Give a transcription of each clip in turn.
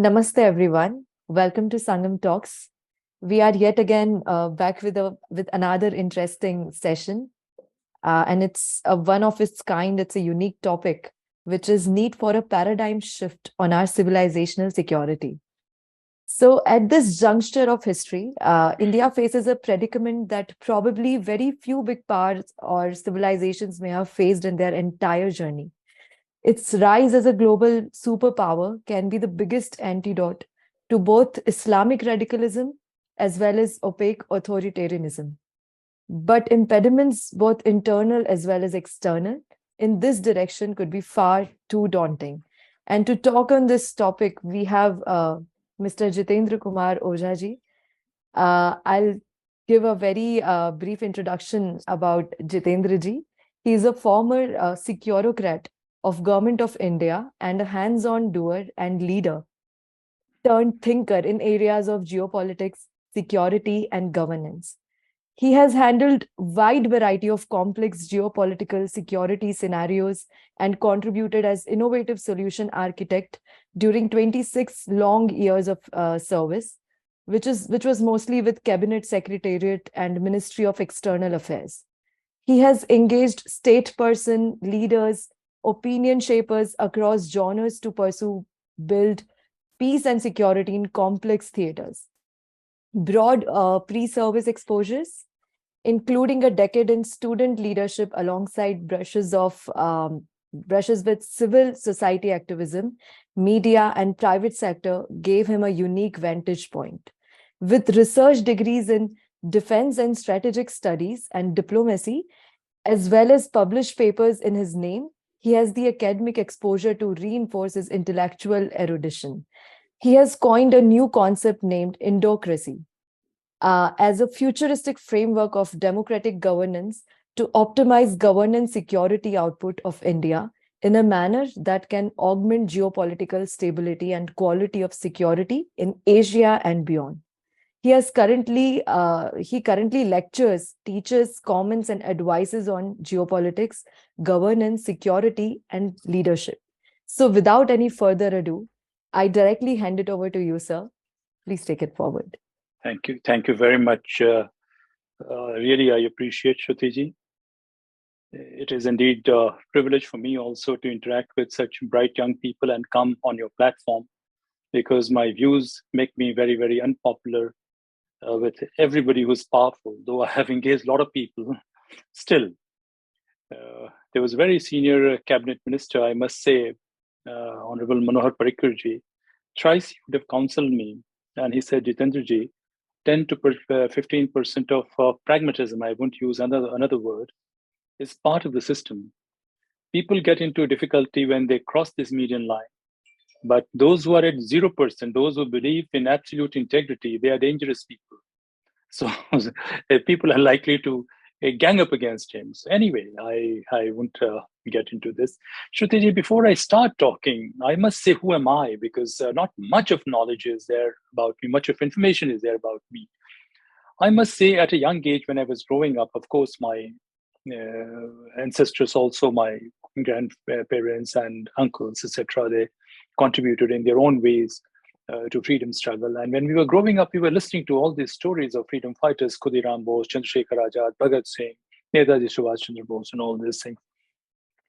Namaste, everyone. Welcome to Sangam Talks. We are yet again back with another interesting session, and it's one of its kind. It's a unique topic, which is need for a paradigm shift on our civilizational security. So, at this juncture of history, India faces a predicament that probably very few big powers or civilizations may have faced in their entire journey. Its rise as a global superpower can be the biggest antidote to both Islamic radicalism as well as opaque authoritarianism. But impediments, both internal as well as external, in this direction could be far too daunting. And to talk on this topic, we have Mr. Jitendra Kumar Ojaji. I'll give a very brief introduction about Jitendra ji. He is a former securocrat of Government of India and a hands-on doer and leader turned thinker in areas of geopolitics, security, and governance. He has handled wide variety of complex geopolitical security scenarios and contributed as innovative solution architect during 26 long years of service, which was mostly with Cabinet Secretariat and Ministry of External Affairs. He has engaged state person, leaders, opinion shapers across genres to pursue, build peace and security in complex theaters. Broad pre-service exposures, including a decade in student leadership alongside brushes with civil society activism, media, and private sector, gave him a unique vantage point. With research degrees in defense and strategic studies and diplomacy, as well as published papers in his name, he has the academic exposure to reinforce his intellectual erudition. He has coined a new concept named Indocracy as a futuristic framework of democratic governance to optimize governance security output of India in a manner that can augment geopolitical stability and quality of security in Asia and beyond. He currently lectures, teaches, comments, and advises on geopolitics, governance, security, and leadership. So, without any further ado, I directly hand it over to you, sir. Please take it forward. Thank you. Thank you very much. Really, I appreciate Shrutiji. It is indeed a privilege for me also to interact with such bright young people and come on your platform because my views make me very, very unpopular with everybody who's powerful. Though I have engaged a lot of people, still, there was a very senior cabinet minister, I must say, Honorable Manohar Parrikarji. Thrice he would have counseled me, and he said, Jitendraji, 10 to 15% of pragmatism, I won't use another word, is part of the system. People get into difficulty when they cross this median line. But those who are at 0%, those who believe in absolute integrity, they are dangerous people. So people are likely to gang up against him. So anyway, I won't get into this. Shrutiji, before I start talking, I must say, who am I? Because not much of knowledge is there about me, much of information is there about me. I must say, at a young age, when I was growing up, of course, my ancestors, also my grandparents and uncles, etc., they contributed in their own ways to freedom struggle. And when we were growing up, we were listening to all these stories of freedom fighters, Khudiram Bose, Chandrasekhar Azad, Bhagat Singh, Netaji Subhash Chandra Bose, and all these things.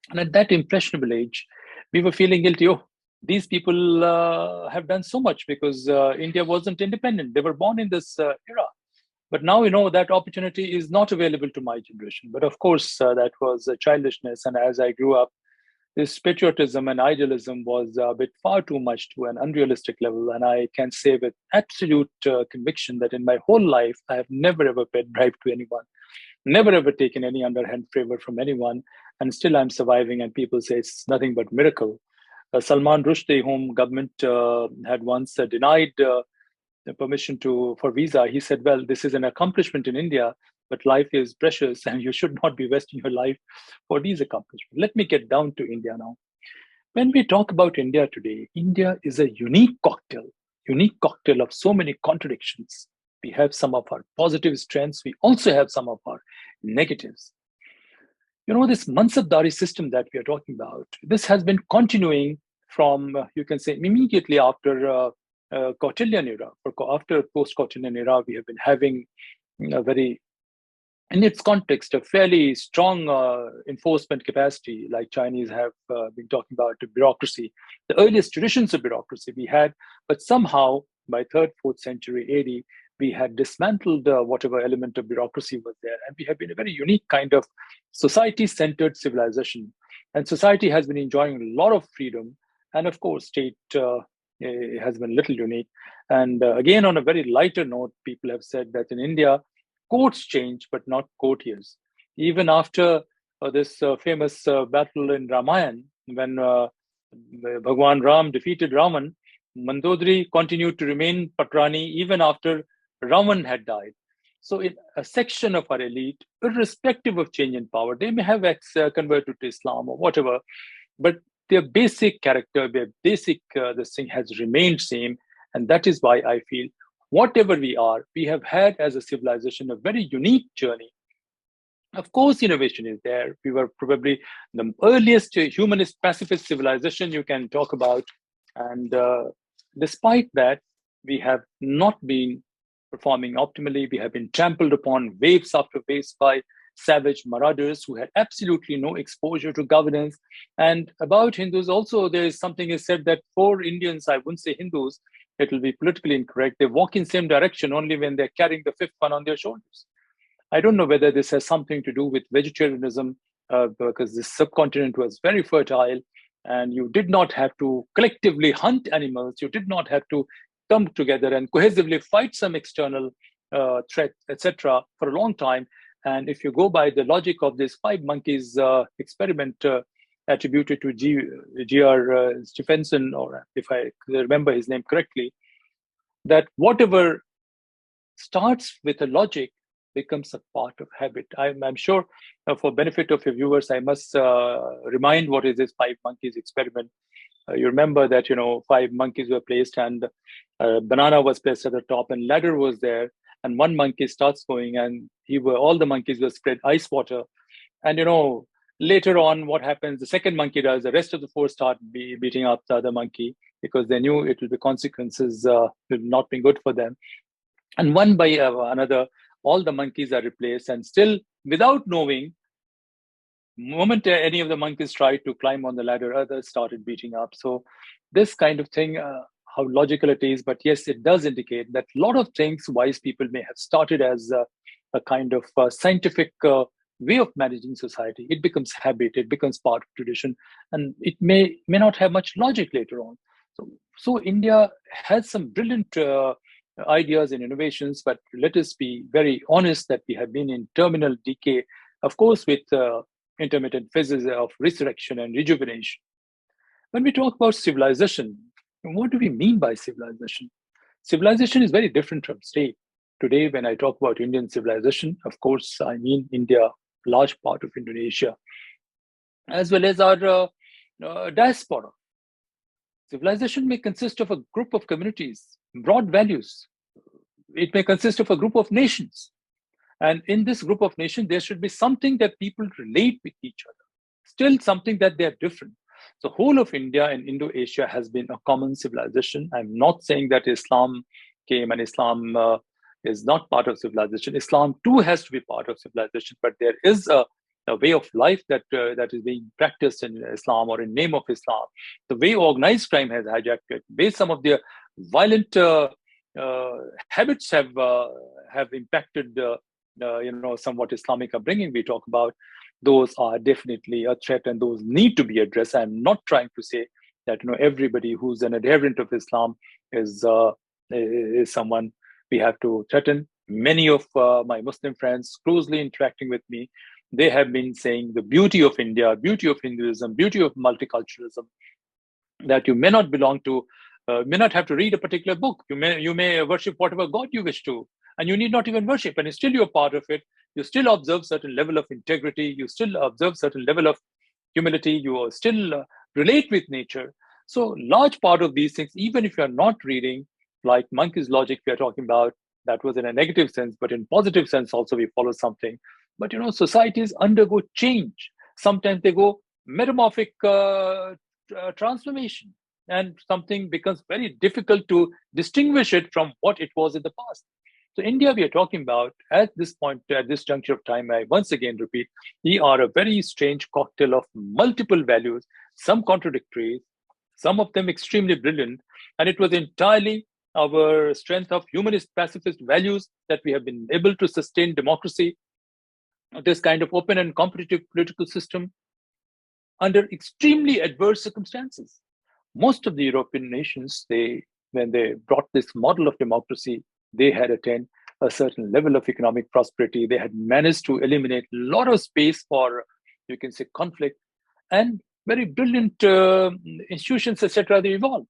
And at that impressionable age, we were feeling guilty. Oh, these people have done so much because India wasn't independent. They were born in this era. But now, that opportunity is not available to my generation. But of course, that was childishness. And as I grew up, this patriotism and idealism was a bit far too much to an unrealistic level. And I can say with absolute conviction that in my whole life, I have never ever paid bribe to anyone, never ever taken any underhand favor from anyone. And still I'm surviving. And people say it's nothing but miracle. Salman Rushdie, whom government had once denied the permission for visa, he said, well, this is an accomplishment in India, but life is precious and you should not be wasting your life for these accomplishments. Let me get down to India now. When we talk about India today, India is a unique cocktail of so many contradictions. We have some of our positive strengths. We also have some of our negatives. This Mansabdari system that we are talking about, this has been continuing from, you can say, immediately after Kautilyan era. After post-Kautilyan era, we have been having a very, in its context, a fairly strong enforcement capacity, like Chinese have been talking about bureaucracy. The earliest traditions of bureaucracy we had, but somehow by 3rd, 4th century AD, we had dismantled whatever element of bureaucracy was there. And we have been a very unique kind of society-centered civilization. And society has been enjoying a lot of freedom. And of course, state has been a little unique. And again, on a very lighter note, people have said that in India, courts change, but not courtiers. Even after this famous battle in Ramayan, when Bhagwan Ram defeated Ravan, Mandodari continued to remain Patrani even after Ravan had died. So, in a section of our elite, irrespective of change in power, they may have converted to Islam or whatever, but their basic character, their basic this thing has remained same, and that is why I feel whatever we are, we have had as a civilization a very unique journey. Of course, innovation is there. We were probably the earliest humanist pacifist civilization you can talk about. And despite that, we have not been performing optimally. We have been trampled upon waves after waves by savage marauders who had absolutely no exposure to governance. And about Hindus also, there is something is said that for Indians, I wouldn't say Hindus, it will be politically incorrect. They walk in same direction only when they're carrying the 5th one on their shoulders. I don't know whether this has something to do with vegetarianism, because this subcontinent was very fertile and you did not have to collectively hunt animals. You did not have to come together and cohesively fight some external threat, etc., for a long time. And if you go by the logic of this 5 monkeys experiment attributed to G.R. Stephenson, or if I remember his name correctly, that whatever starts with a logic becomes a part of habit. I'm sure for benefit of your viewers, I must remind what is this 5 monkeys experiment. You remember that, 5 monkeys were placed and banana was placed at the top and ladder was there. And one monkey starts going and all the monkeys were spread ice water. And, later on what happens, the second monkey does, the rest of the 4 start beating up the other monkey because they knew it will be consequences will not be good for them. And one by another, all the monkeys are replaced, and still without knowing, the moment any of the monkeys tried to climb on the ladder, others started beating up. So this kind of thing, how logical it is, but yes, it does indicate that a lot of things wise people may have started as a kind of scientific way of managing society. It becomes habit, it becomes part of tradition, and it may not have much logic later on. So India has some brilliant ideas and innovations, but let us be very honest that we have been in terminal decay, of course, with intermittent phases of resurrection and rejuvenation. When we talk about civilization, what do we mean by civilization? Civilization is very different from state. Today, when I talk about Indian civilization, of course, I mean India, large part of Indonesia, as well as our diaspora. Civilization may consist of a group of communities, broad values. It may consist of a group of nations. And in this group of nations, there should be something that people relate with each other, still something that they're different. So whole of India and Indo-Asia has been a common civilization. I'm not saying that Islam came and Islam is not part of civilization. Islam too has to be part of civilization, but there is a way of life that is being practiced in Islam or in name of Islam. The way organized crime has hijacked it, the way some of their violent habits have impacted somewhat Islamic upbringing we talk about, those are definitely a threat and those need to be addressed. I'm not trying to say that everybody who's an adherent of Islam is someone we have to threaten. Many of my Muslim friends closely interacting with me, they have been saying the beauty of India, beauty of Hinduism, beauty of multiculturalism, that you may not belong to, may not have to read a particular book. You may worship whatever God you wish to, and you need not even worship, and still you're part of it. You still observe certain level of integrity. You still observe certain level of humility. You still relate with nature. So large part of these things, even if you're not reading, like Monkey's logic we are talking about, that was in a negative sense, but in positive sense also we follow something. But societies undergo change. Sometimes they go metamorphic transformation. and something becomes very difficult to distinguish it from what it was in the past. So India, we are talking about at this point, at this juncture of time, I once again repeat, we are a very strange cocktail of multiple values, some contradictory, some of them extremely brilliant. And it was entirely our strength of humanist pacifist values that we have been able to sustain democracy, this kind of open and competitive political system under extremely adverse circumstances. Most of the European nations, when they brought this model of democracy, they had attained a certain level of economic prosperity. They had managed to eliminate a lot of space for, you can say, conflict, and very brilliant institutions, etc. They evolved.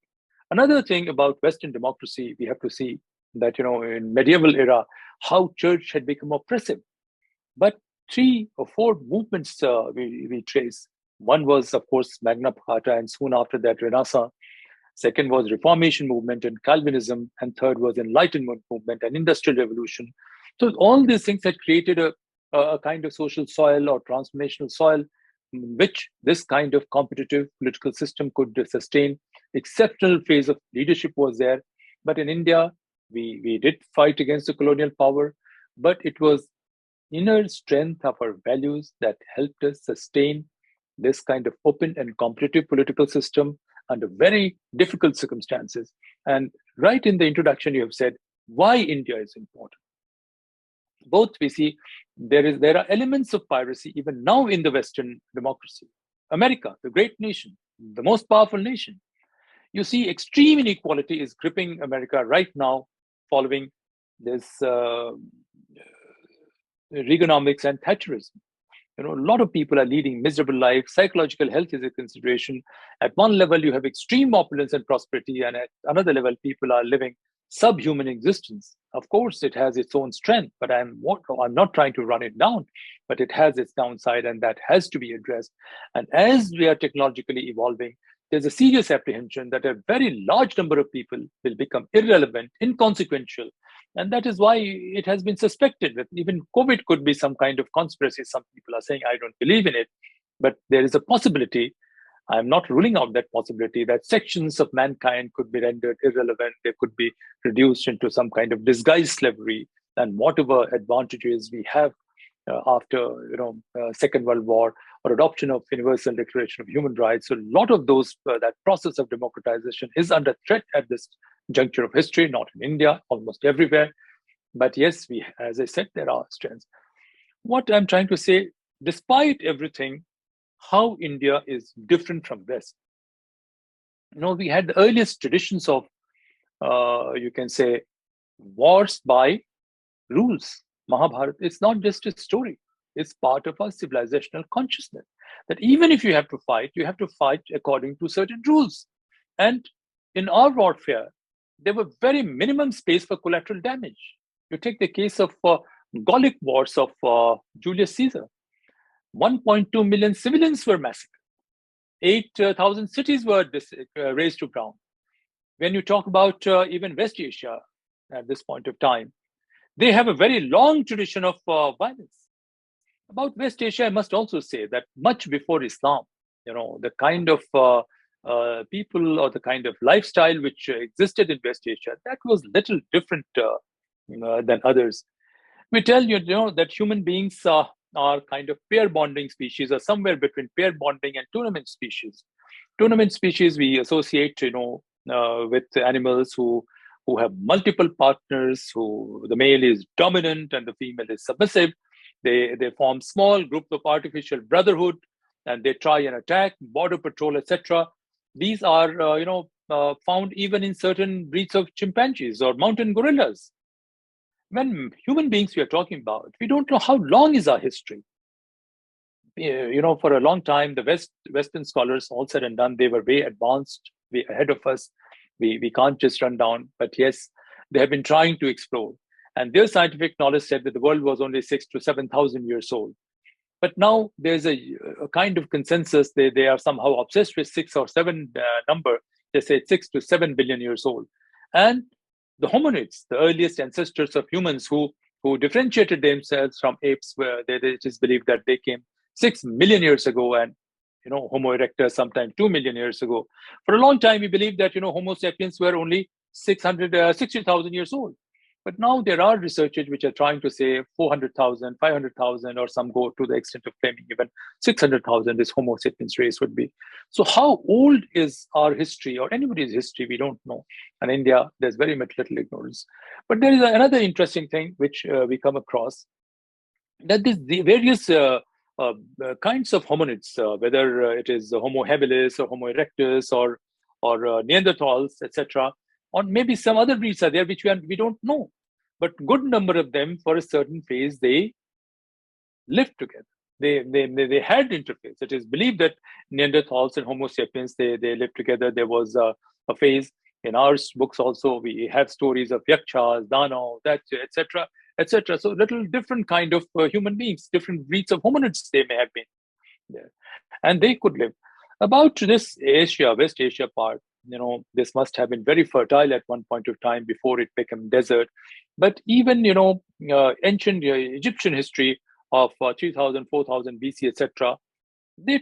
Another thing about Western democracy, we have to see that, in medieval era, how church had become oppressive. But 3 or 4 movements we trace. One was, of course, Magna Carta, and soon after that, Renaissance. Second was Reformation movement and Calvinism, and third was Enlightenment movement and Industrial Revolution. So all these things had created a kind of social soil or transformational soil in which this kind of competitive political system could sustain. Exceptional phase of leadership was there. But in India, we did fight against the colonial power, but it was inner strength of our values that helped us sustain this kind of open and competitive political system under very difficult circumstances. And right in the introduction, you have said why India is important. Both we see there are elements of piracy even now in the Western democracy. America, the great nation, the most powerful nation. You see extreme inequality is gripping America right now following this Reaganomics and Thatcherism. A lot of people are leading miserable lives. Psychological health is a consideration. At one level, you have extreme opulence and prosperity, and at another level, people are living subhuman existence. Of course, it has its own strength, but I'm not trying to run it down, but it has its downside, and that has to be addressed. And as we are technologically evolving, there's a serious apprehension that a very large number of people will become irrelevant, inconsequential. And that is why it has been suspected that even COVID could be some kind of conspiracy. Some people are saying, I don't believe in it, but there is a possibility. I'm not ruling out that possibility that sections of mankind could be rendered irrelevant. They could be reduced into some kind of disguised slavery, and whatever advantages we have after Second World War or adoption of Universal Declaration of Human Rights. So a lot of those, that process of democratization is under threat at this juncture of history, not in India, almost everywhere. But yes, as I said, there are strengths. What I'm trying to say, despite everything, how India is different from West. We had the earliest traditions of, you can say, wars by rules. Mahabharata, it's not just a story. It's part of our civilizational consciousness. That even if you have to fight according to certain rules. And in our warfare, there were very minimum space for collateral damage. You take the case of Gallic wars of Julius Caesar. 1.2 million civilians were massacred. 8,000 cities were razed to ground. When you talk about even West Asia at this point of time, they have a very long tradition of violence. About West Asia, I must also say that much before Islam, the kind of people or the kind of lifestyle which existed in West Asia, that was little different than others. We tell you, that human beings are kind of pair bonding species, or somewhere between pair bonding and tournament species. Tournament species we associate, with animals who have multiple partners, who the male is dominant and the female is submissive. They form small groups of artificial brotherhood, and they try and attack, border patrol, etc. These are, found even in certain breeds of chimpanzees or mountain gorillas. When human beings we are talking about, we don't know how long is our history. For a long time, the Western scholars, all said and done, they were way advanced, way ahead of us. We can't just run down, but yes, they have been trying to explore. And their scientific knowledge said that the world was only 6,000 to 7,000 years old. But now there's a kind of consensus. They are somehow obsessed with 6 or 7 number. They say 6 to 7 billion years old. And the hominids, the earliest ancestors of humans who differentiated themselves from apes, where it is believed that they came 6 million years ago, and Homo erectus sometime 2 million years ago. For a long time, we believed that, Homo sapiens were only 60,000 years old. But now there are researchers which are trying to say 400,000, 500,000, or some go to the extent of claiming even 600,000 this Homo sapiens race would be. So how old is our history or anybody's history? We don't know. And in India, there's very much little ignorance. But there is another interesting thing which we come across, that the various kinds of hominids, whether it is Homo habilis or Homo erectus or Neanderthals, etc., or maybe some other breeds are there which we don't know. But good number of them, for a certain phase, they lived together. They had interface. It is believed that Neanderthals and Homo sapiens, they lived together. There was a phase. In our books also, we have stories of Yakshas, Dano, etc., etc. So little different kind of human beings, different breeds of hominids they may have been there. And they could live. About this Asia, West Asia part, this must have been very fertile at one point of time before it became desert. But even, ancient Egyptian history of 3000, 4000 BC, etc., they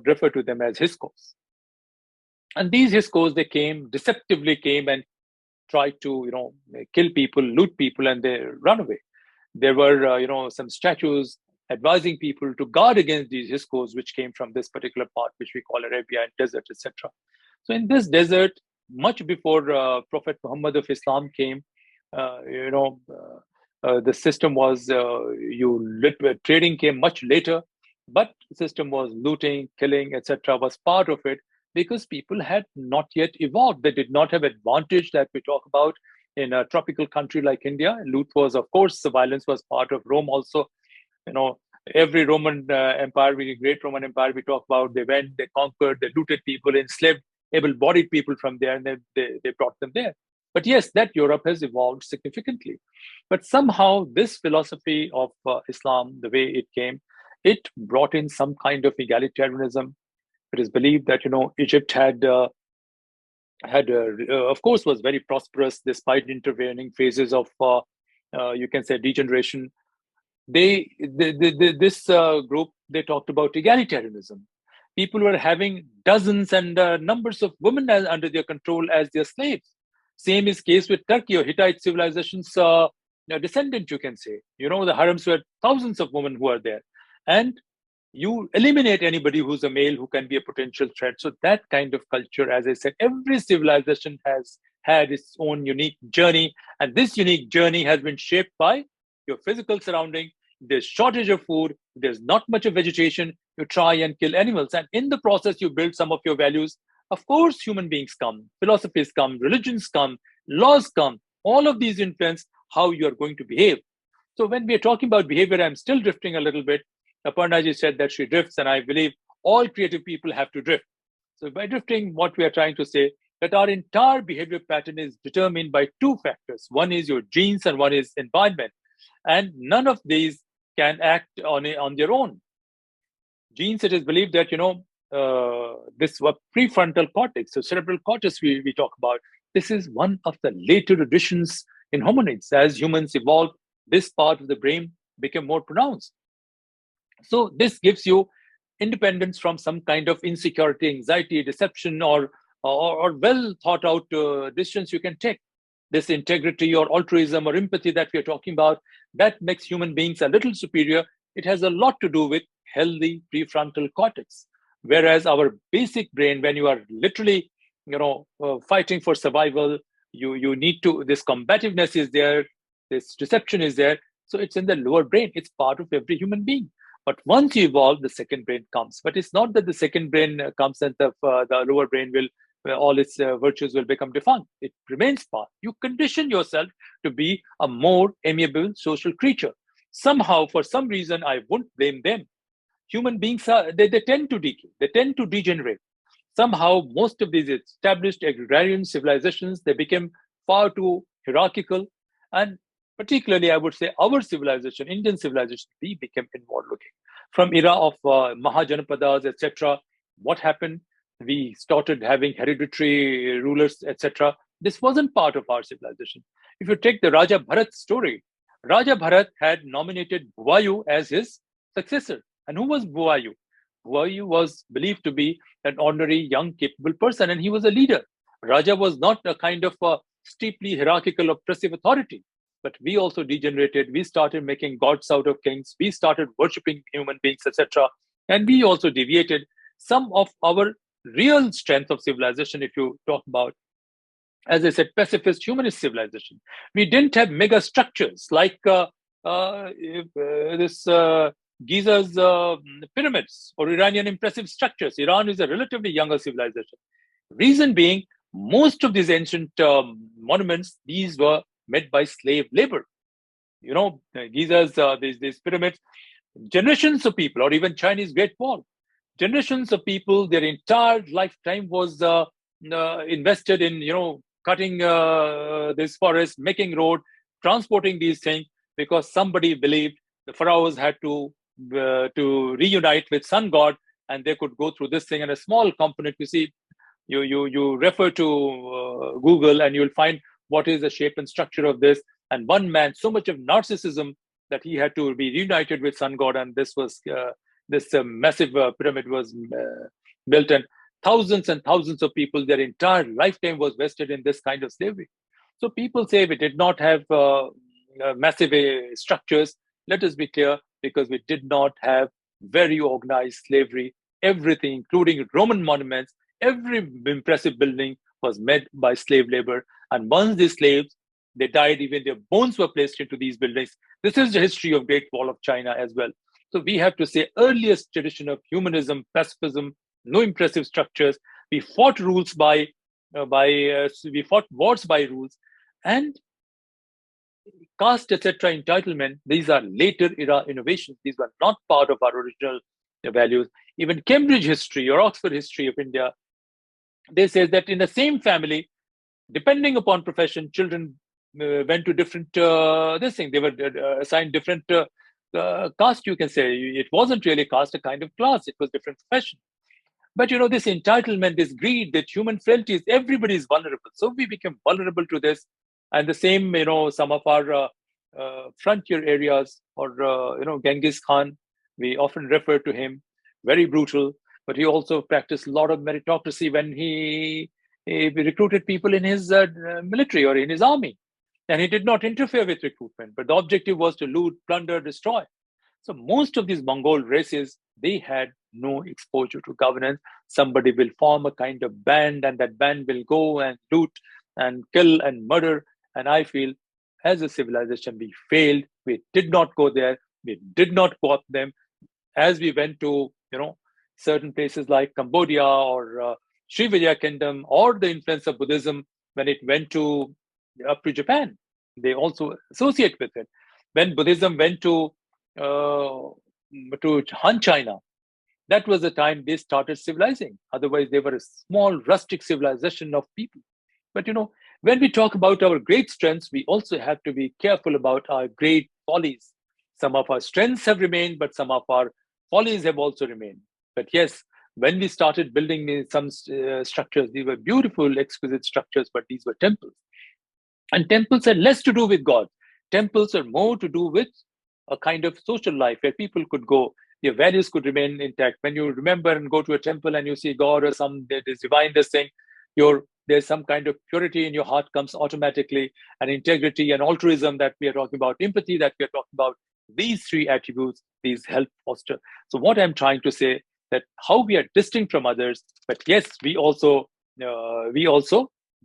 refer to them as Hyksos. And these Hyksos, they deceptively came and tried to, kill people, loot people, and they run away. There were, some statues advising people to guard against these Hyksos, which came from this particular part, which we call Arabia and desert, etc. So in this desert, much before Prophet Muhammad of Islam came, the system was trading came much later, but the system was looting, killing, etc. was part of it, because people had not yet evolved. They did not have advantage that we talk about in a tropical country like India. Loot was, of course, the violence was part of Rome also. Every Roman empire, great Roman empire we talk about, they went, they conquered, they looted people, enslaved able-bodied people from there, and they brought them there. But yes, that Europe has evolved significantly. But somehow this philosophy of Islam, the way it came, it brought in some kind of egalitarianism. It is believed that Egypt had of course was very prosperous despite intervening phases of you can say degeneration. This group, they talked about egalitarianism. People were having dozens and numbers of women under their control as their slaves. Same is case with Turkey or Hittite civilization's descendant, you can say. The harems were thousands of women who are there. And you eliminate anybody who's a male who can be a potential threat. So that kind of culture, as I said, every civilization has had its own unique journey. And this unique journey has been shaped by your physical surrounding. There's shortage of food. There's not much of vegetation. You try and kill animals. And in the process, you build some of your values. Of course, human beings come, philosophies come, religions come, laws come. All of these influence how you are going to behave. So when we are talking about behavior, I'm still drifting a little bit. Aparnaji said that she drifts, and I believe all creative people have to drift. So by drifting, what we are trying to say, that our entire behavior pattern is determined by two factors. One is your genes and one is environment. And none of these can act on their own. Genes, it is believed that, this prefrontal cortex, so cerebral cortex we talk about, this is one of the later additions in hominids. As humans evolved, this part of the brain became more pronounced. So this gives you independence from some kind of insecurity, anxiety, deception, or well thought out decisions you can take. This integrity or altruism or empathy that we are talking about, that makes human beings a little superior. It has a lot to do with healthy prefrontal cortex. Whereas our basic brain, when you are literally, fighting for survival, you need to, this combativeness is there, this deception is there. So it's in the lower brain. It's part of every human being. But once you evolve, the second brain comes. But it's not that the second brain comes and the lower brain will, all its virtues will become defunct. It remains part. You condition yourself to be a more amiable social creature. Somehow, for some reason, I won't blame them. Human beings they tend to decay. They tend to degenerate. Somehow, most of these established agrarian civilizations, they became far too hierarchical. And particularly, I would say our civilization, Indian civilization, we became inward looking. From era of Mahajanapadas, etc., what happened? We started having hereditary rulers, etc. This wasn't part of our civilization. If you take the Raja Bharat story, Raja Bharat had nominated Bhuvayu as his successor. And who was Bhuvayu? Huai was believed to be an ordinary, young, capable person, and he was a leader. Raja was not a kind of a steeply hierarchical, oppressive authority. But we also degenerated. We started making gods out of kings. We started worshipping human beings, etc. And we also deviated. Some of our real strength of civilization, if you talk about, as I said, pacifist humanist civilization. We didn't have mega structures like this Giza's pyramids or Iranian impressive structures. Iran is a relatively younger civilization. Reason being, most of these ancient monuments, these were made by slave labor. You know, Giza's, these pyramids, generations of people, or even Chinese Great Wall, generations of people, their entire lifetime was invested in, cutting this forest, making road, transporting these things, because somebody believed the pharaohs had to reunite with sun god, and they could go through this thing. And a small component, you see, you refer to Google, and you'll find what is the shape and structure of this. And one man, so much of narcissism that he had to be reunited with sun god, and this was this massive pyramid was built, and thousands and thousands of people, their entire lifetime was vested in this kind of slavery. So people say we did not have massive structures. Let us be clear, because we did not have very organized slavery. Everything, including Roman monuments, every impressive building was made by slave labor. And once these slaves, they died, even their bones were placed into these buildings. This is the history of Great Wall of China as well. So we have to say earliest tradition of humanism, pacifism, no impressive structures. We fought rules we fought wars by rules, and caste, etc., entitlement. These are later era innovations. These were not part of our original values. Even Cambridge history or Oxford history of India, they say that in the same family, depending upon profession, children went to different this thing. They were assigned different caste. You can say it wasn't really caste, a kind of class. It was different profession. But this entitlement, this greed, that human frailty is everybody is vulnerable. So we became vulnerable to this. And the same, some of our frontier areas, or Genghis Khan, we often refer to him, very brutal, but he also practiced a lot of meritocracy when he recruited people in his military or in his army. And he did not interfere with recruitment, but the objective was to loot, plunder, destroy. So most of these Mongol races, they had no exposure to governance. Somebody will form a kind of band, and that band will go and loot and kill and murder. And I feel, as a civilization, we failed. We did not go there. We did not co-opt them. As we went to, certain places like Cambodia or Srivijaya Kingdom, or the influence of Buddhism, when it went up to Japan, they also associate with it. When Buddhism went to Han China, that was the time they started civilizing. Otherwise, they were a small, rustic civilization of people. But when we talk about our great strengths, we also have to be careful about our great follies. Some of our strengths have remained, but some of our follies have also remained. But yes, when we started building some structures, these were beautiful, exquisite structures, but these were temples. And temples had less to do with God. Temples are more to do with a kind of social life where people could go, their values could remain intact. When you remember and go to a temple and you see God or that is divine, this thing, there's some kind of purity in your heart comes automatically, and integrity and altruism that we are talking about, empathy that we are talking about. These three attributes, these help foster. So what I'm trying to say, that how we are distinct from others, but yes, we also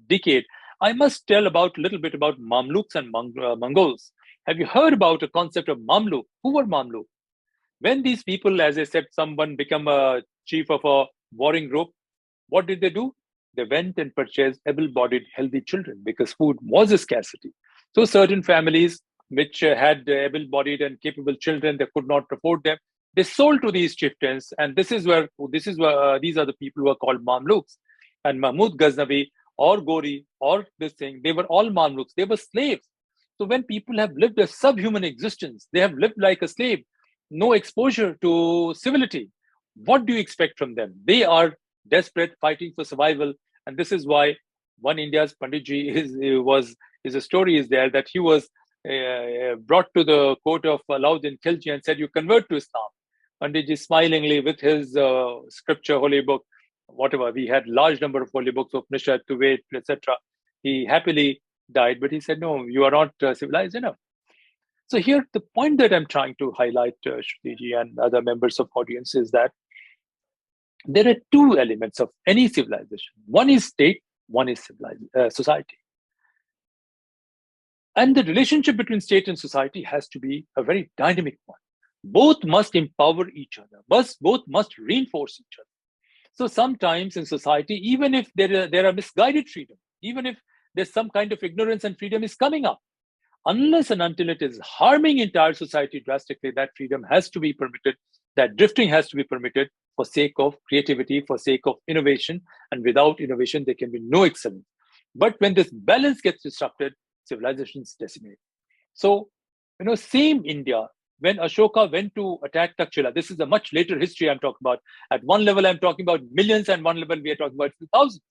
decade. I must tell a little bit about Mamluks and Mongols. Have you heard about a concept of Mamluk? Who were Mamluk? When these people, as I said, someone become a chief of a warring group, what did they do? They went and purchased able-bodied, healthy children, because food was a scarcity. So certain families which had able-bodied and capable children, they could not afford them. They sold to these chieftains, and these are the people who are called Mamluks. And Mahmud Ghaznavi or Gori or this thing, they were all Mamluks. They were slaves. So when people have lived a subhuman existence, they have lived like a slave, no exposure to civility. What do you expect from them? They are desperate, fighting for survival. And this is why one India's Panditji a story is there that he was brought to the court of Alauddin Khilji and said, you convert to Islam. Panditji smilingly with his scripture, holy book, whatever. We had large number of holy books, Upanishad, Ved, etc. He happily died, but he said, no, you are not civilized enough. So here, the point that I'm trying to highlight, Shrutiji and other members of audience, is that there are two elements of any civilization. One is state, one is society. And the relationship between state and society has to be a very dynamic one. Both must empower each other, both must reinforce each other. So sometimes in society, even if there are misguided freedom, even if there's some kind of ignorance and freedom is coming up, unless and until it is harming entire society drastically, that freedom has to be permitted, that drifting has to be permitted for sake of creativity, for sake of innovation. And without innovation, there can be no excellence. But when this balance gets disrupted, civilizations decimate. So, same India, when Ashoka went to attack Takshila, this is a much later history I'm talking about. At one level, I'm talking about millions, and one level, we are talking about few thousands.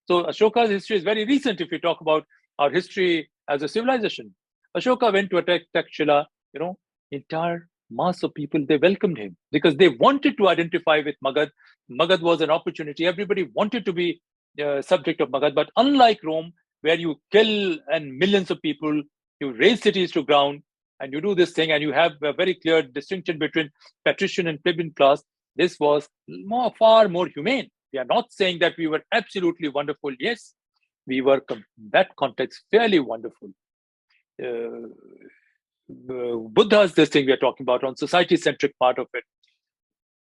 So Ashoka's history is very recent if we talk about our history as a civilization. Ashoka went to attack Takshila, entire mass of people, they welcomed him because they wanted to identify with Magad. Magad was an opportunity. Everybody wanted to be subject of Magad. But unlike Rome, where you kill and millions of people, you raise cities to ground, and you do this thing, and you have a very clear distinction between patrician and plebeian class, this was far more humane. We are not saying that we were absolutely wonderful. Yes, we were, in that context, fairly wonderful. Buddha's this thing we are talking about on society-centric part of it.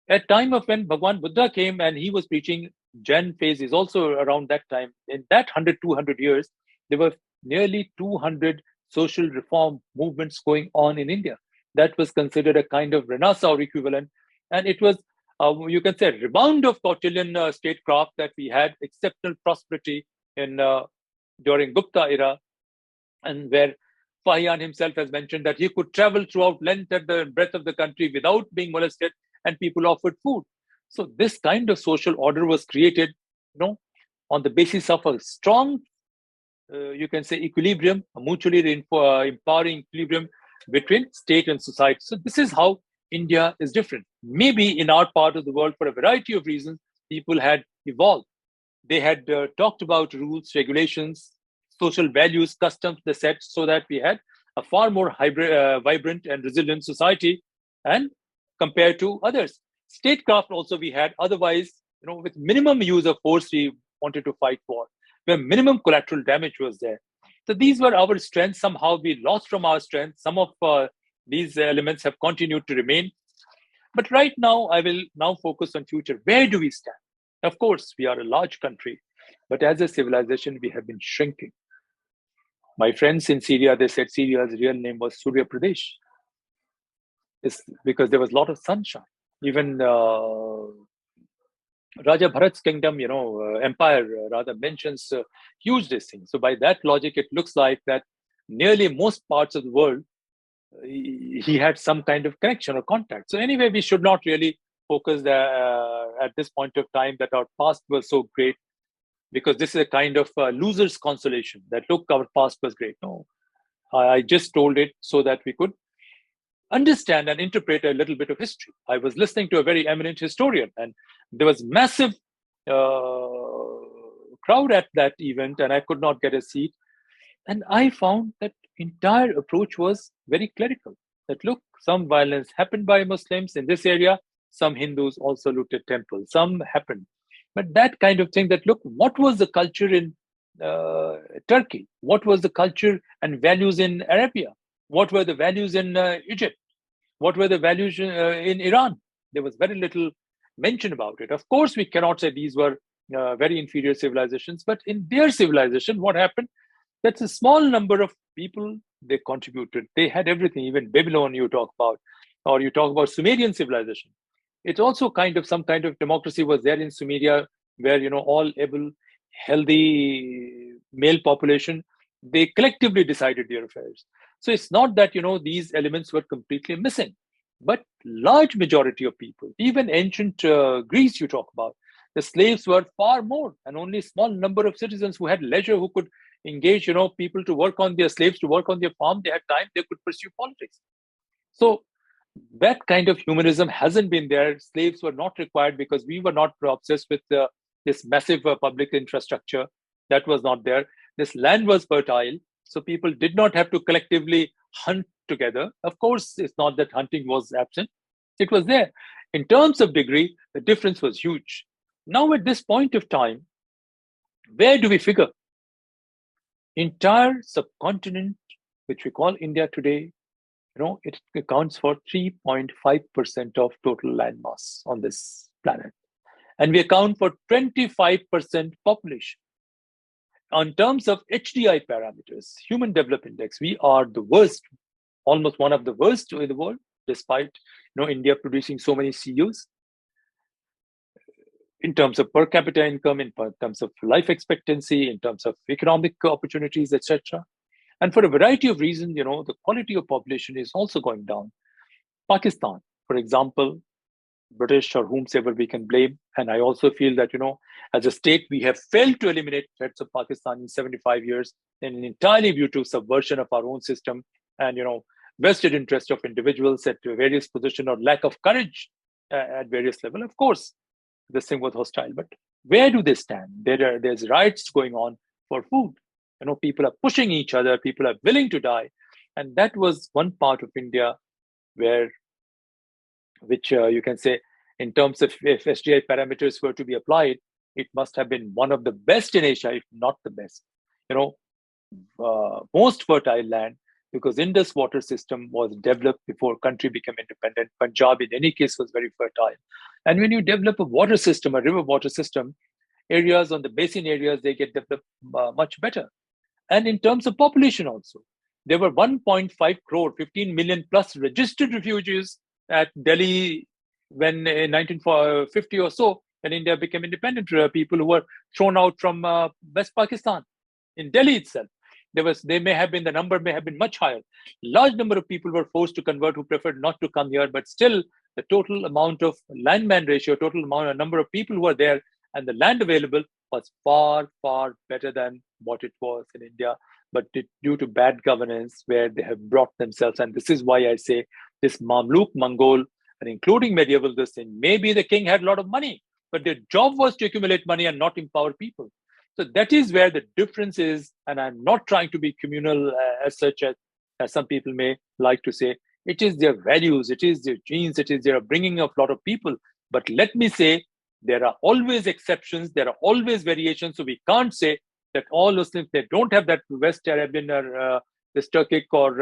At time of when Bhagwan Buddha came and he was preaching, Jain phase is also around that time. In that 100, 200 years, there were nearly 200 social reform movements going on in India. That was considered a kind of Renaissance or equivalent. And it was, you can say, a rebound of Kautilyan statecraft that we had exceptional prosperity in during Gupta era, and where Fahian himself has mentioned that he could travel throughout length and the breadth of the country without being molested, and people offered food. So this kind of social order was created, on the basis of a strong, you can say, equilibrium, a mutually empowering equilibrium between state and society. So this is how India is different. Maybe in our part of the world, for a variety of reasons, people had evolved. They had talked about rules, regulations, social values, customs, they set, so that we had a far more vibrant and resilient society, and compared to others. Statecraft also we had, otherwise, with minimum use of force, we wanted to fight war, where minimum collateral damage was there. So these were our strengths. Somehow we lost from our strengths. Some of these elements have continued to remain. But right now, I will now focus on future. Where do we stand? Of course, we are a large country, but as a civilization, we have been shrinking. My friends in Syria, they said Syria's real name was Surya Pradesh. It's because there was a lot of sunshine. Even Raja Bharat's kingdom, empire rather, mentions huge this thing. So by that logic, it looks like that nearly most parts of the world, he had some kind of connection or contact. So anyway, we should not really focus at this point of time that our past was so great, because this is a kind of loser's consolation that, look, our past was great. No, I just told it so that we could understand and interpret a little bit of history. I was listening to a very eminent historian, and there was massive crowd at that event, and I could not get a seat. And I found that entire approach was very clerical. That, look, some violence happened by Muslims in this area, some Hindus also looted temples, some happened. But that kind of thing, that, look, what was the culture in Turkey? What was the culture and values in Arabia? What were the values in Egypt? What were the values in Iran? There was very little mention about it. Of course, we cannot say these were very inferior civilizations, but in their civilization, what happened? That's a small number of people, they contributed. They had everything, even Babylon you talk about, or you talk about Sumerian civilization. It's also kind of some kind of democracy was there in Sumeria, where, all able, healthy male population, they collectively decided their affairs. So it's not that, these elements were completely missing, but large majority of people, even ancient Greece you talk about, the slaves were far more, and only a small number of citizens who had leisure, who could engage, people to work on their slaves, to work on their farm. They had time, they could pursue politics. So that kind of humanism hasn't been there. Slaves were not required because we were not obsessed with this massive public infrastructure. That was not there. This land was fertile, so people did not have to collectively hunt together. Of course, it's not that hunting was absent, it was there. In terms of degree, the difference was huge. Now, at this point of time, where do we figure? Entire subcontinent, which we call India today, it accounts for 3.5% of total land mass on this planet. And we account for 25% population. On terms of HDI parameters, Human Development Index, we are the worst, almost one of the worst in the world, despite India producing so many CEOs. In terms of per capita income, in terms of life expectancy, in terms of economic opportunities, etc. And for a variety of reasons, the quality of population is also going down. Pakistan, for example, British or whomsoever we can blame. And I also feel that, as a state, we have failed to eliminate threats of Pakistan in 75 years, and entirely due to subversion of our own system and, vested interest of individuals at various positions or lack of courage at various levels. Of course, this thing was hostile, but where do they stand? There's riots going on for food. People are pushing each other, people are willing to die. And that was one part of India which you can say, in terms of if SDI parameters were to be applied, it must have been one of the best in Asia, if not the best. Most fertile land, because Indus water system was developed before country became independent. Punjab, in any case, was very fertile. And when you develop a water system, a river water system, areas on the basin areas, they get developed much better. And in terms of population also, there were 1.5 crore, 15 million plus registered refugees at Delhi when in 1950 or so, when India became independent, people who were thrown out from West Pakistan in Delhi itself. The number may have been much higher. Large number of people were forced to convert who preferred not to come here, but still the total amount of landman ratio, number of people who were there and the land available was far, far better than what it was in India. But due to bad governance, where they have brought themselves, and this is why I say this Mamluk, Mongol, and including medieval, this thing, maybe the king had a lot of money, but their job was to accumulate money and not empower people. So that is where the difference is. And I'm not trying to be communal as such, as some people may like to say. It is their values, it is their genes, it is their bringing of a lot of people. But let me say, there are always exceptions, there are always variations. So we can't say that all Muslims, they don't have that West Arabian or this Turkic or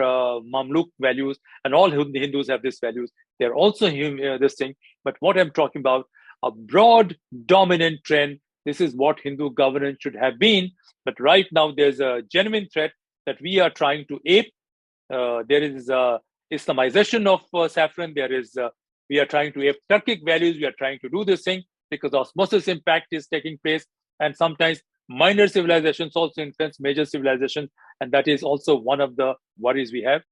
Mamluk values, and all Hindus have these values. They're also this thing. But what I'm talking about, a broad dominant trend. This is what Hindu governance should have been. But right now, there's a genuine threat that we are trying to ape. There is Islamization of saffron. We are trying to ape Turkic values. We are trying to do this thing because osmosis impact is taking place. And sometimes minor civilizations also influence major civilizations. And that is also one of the worries we have.